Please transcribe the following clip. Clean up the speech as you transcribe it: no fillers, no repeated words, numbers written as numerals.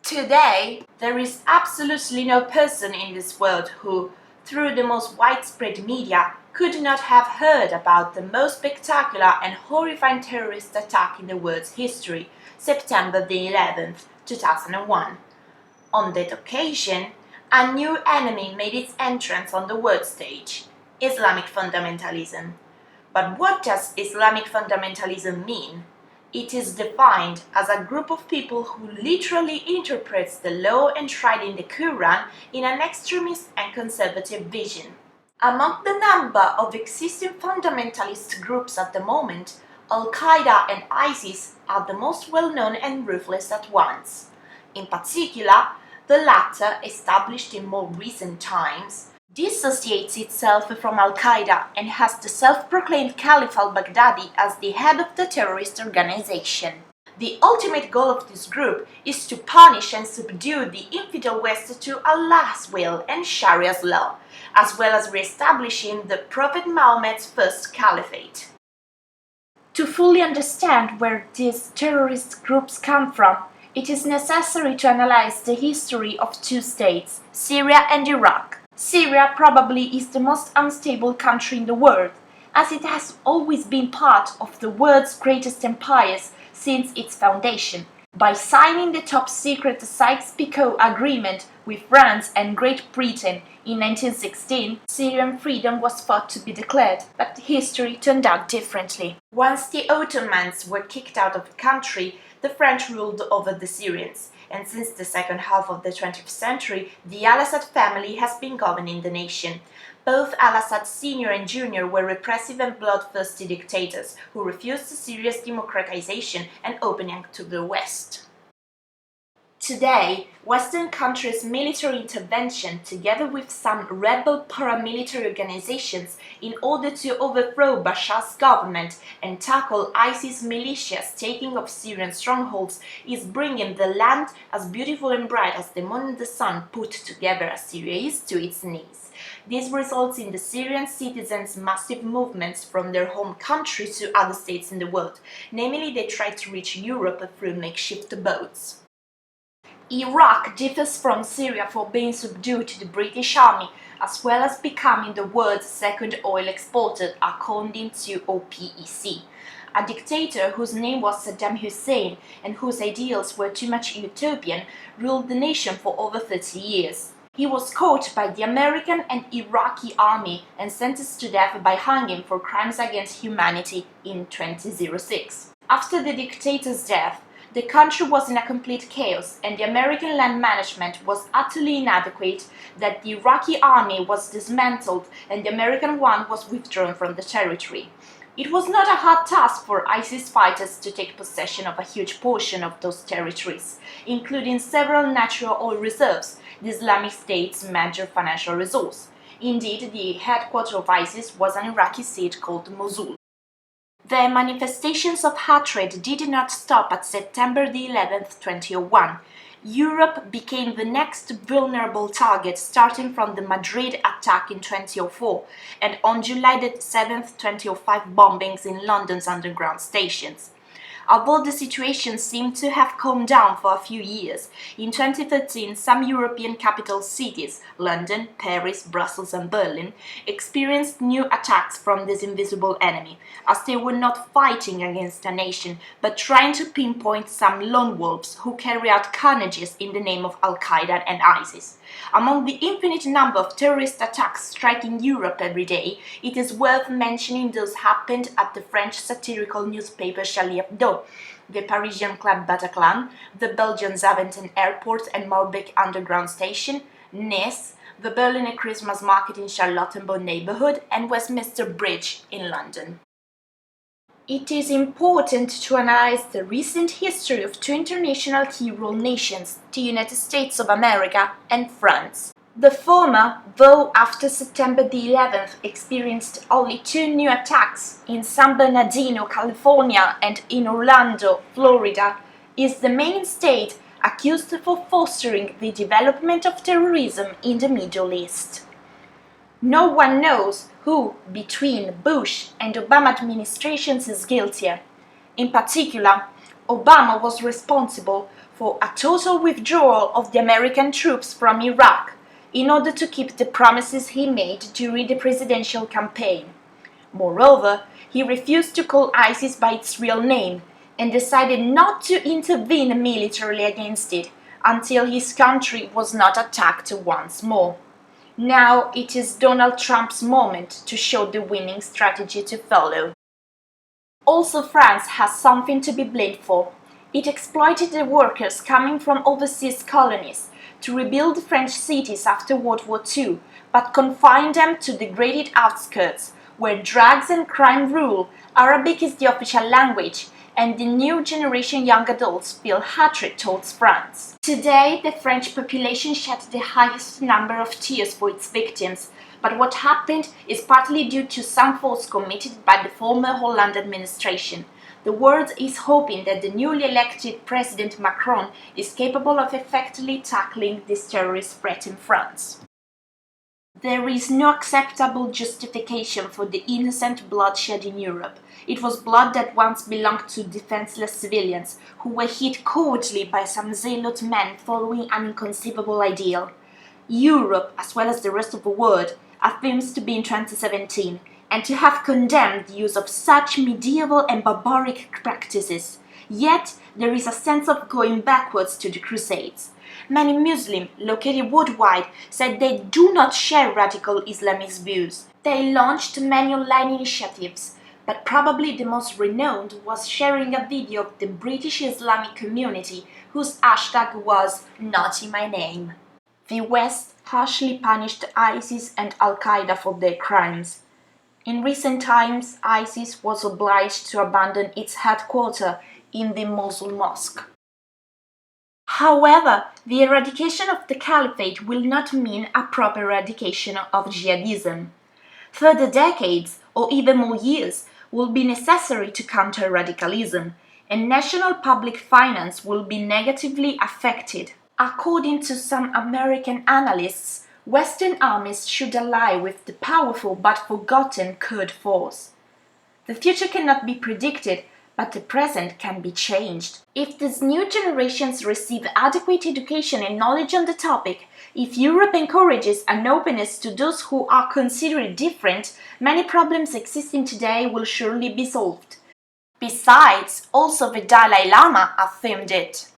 Today, there is absolutely no person in this world who, through the most widespread media, could not have heard about the most spectacular and horrifying terrorist attack in the world's history, September the 11th, 2001. On that occasion, a new enemy made its entrance on the world stage: Islamic fundamentalism. But what does Islamic fundamentalism mean? It is defined as a group of people who literally interprets the law enshrined in the Quran in an extremist and conservative vision. Among the number of existing fundamentalist groups at the moment, Al-Qaeda and ISIS are the most well-known and ruthless at once. In particular, the latter, established in more recent times, dissociates itself from Al-Qaeda and has the self-proclaimed Caliph al-Baghdadi as the head of the terrorist organization. The ultimate goal of this group is to punish and subdue the infidel West to Allah's will and Sharia's law, as well as re-establishing the Prophet Muhammad's first caliphate. To fully understand where these terrorist groups come from, it is necessary to analyze the history of two states, Syria and Iraq. Syria probably is the most unstable country in the world, as it has always been part of the world's greatest empires since its foundation. By signing the top-secret Sykes-Picot Agreement with France and Great Britain in 1916, Syrian freedom was thought to be declared, but history turned out differently. Once the Ottomans were kicked out of the country, the French ruled over the Syrians, and since the second half of the 20th century, the Al-Assad family has been governing the nation. Both Al-Assad Sr. and Jr. were repressive and bloodthirsty dictators who refused serious democratization and opening to the West. Today, Western countries' military intervention, together with some rebel paramilitary organizations in order to overthrow Bashar's government and tackle ISIS militias taking of Syrian strongholds, is bringing the land as beautiful and bright as the moon and the sun put together as Syria is to its knees. This results in the Syrian citizens' massive movements from their home country to other states in the world, namely they try to reach Europe through makeshift boats. Iraq differs from Syria for being subdued to the British Army, as well as becoming the world's second oil exporter according to OPEC. A dictator whose name was Saddam Hussein and whose ideals were too much utopian ruled the nation for over 30 years. He was caught by the American and Iraqi army and sentenced to death by hanging for crimes against humanity in 2006. After the dictator's death, the country was in a complete chaos, and the American land management was utterly inadequate, that the Iraqi army was dismantled and the American one was withdrawn from the territory. It was not a hard task for ISIS fighters to take possession of a huge portion of those territories, including several natural oil reserves, the Islamic State's major financial resource. Indeed, the headquarters of ISIS was an Iraqi city called Mosul. The manifestations of hatred did not stop at September the 11th, 2001. Europe became the next vulnerable target starting from the Madrid attack in 2004 and on July the 7th, 2005 bombings in London's underground stations. Although the situation seemed to have calmed down for a few years, in 2013 some European capital cities, London, Paris, Brussels and Berlin, experienced new attacks from this invisible enemy, as they were not fighting against a nation, but trying to pinpoint some lone wolves who carry out carnages in the name of Al-Qaeda and ISIS. Among the infinite number of terrorist attacks striking Europe every day, it is worth mentioning those happened at the French satirical newspaper Charlie Hebdo, the Parisian club Bataclan, the Belgian Zaventem airport and Malbec underground station, Nice, the Berliner Christmas market in Charlottenburg neighborhood, and Westminster Bridge in London. It is important to analyze the recent history of two international key role nations, the United States of America and France. The former, though after September the 11th experienced only 2 new attacks in San Bernardino, California and in Orlando, Florida, is the main state accused for fostering the development of terrorism in the Middle East. No one knows who, between Bush and Obama administrations, is guiltier. In particular, Obama was responsible for a total withdrawal of the American troops from Iraq in order to keep the promises he made during the presidential campaign. Moreover, he refused to call ISIS by its real name and decided not to intervene militarily against it until his country was not attacked once more. Now it is Donald Trump's moment to show the winning strategy to follow. Also, France has something to be blamed for. It exploited the workers coming from overseas colonies to rebuild French cities after World War II, but confined them to degraded outskirts, where drugs and crime rule. Arabic is the official language, and the new generation young adults feel hatred towards France. Today, the French population shed the highest number of tears for its victims, but what happened is partly due to some faults committed by the former Hollande administration. The world is hoping that the newly elected President Macron is capable of effectively tackling this terrorist threat in France. There is no acceptable justification for the innocent bloodshed in Europe. It was blood that once belonged to defenseless civilians who were hit cowardly by some zealot men following an inconceivable ideal. Europe, as well as the rest of the world, affirms to be in 2017 and to have condemned the use of such medieval and barbaric practices. Yet, there is a sense of going backwards to the Crusades. Many Muslims located worldwide said they do not share radical Islamist views. They launched many online initiatives, but probably the most renowned was sharing a video of the British Islamic community whose hashtag was "Not in my name." The West harshly punished ISIS and Al-Qaeda for their crimes. In recent times, ISIS was obliged to abandon its headquarters in the Mosul Mosque. However, the eradication of the caliphate will not mean a proper eradication of jihadism. Further decades, or even more years, will be necessary to counter radicalism, and national public finance will be negatively affected. According to some American analysts, Western armies should ally with the powerful but forgotten Kurd force. The future cannot be predicted, but the present can be changed. If these new generations receive adequate education and knowledge on the topic, if Europe encourages an openness to those who are considered different, many problems existing today will surely be solved. Besides, also the Dalai Lama affirmed it.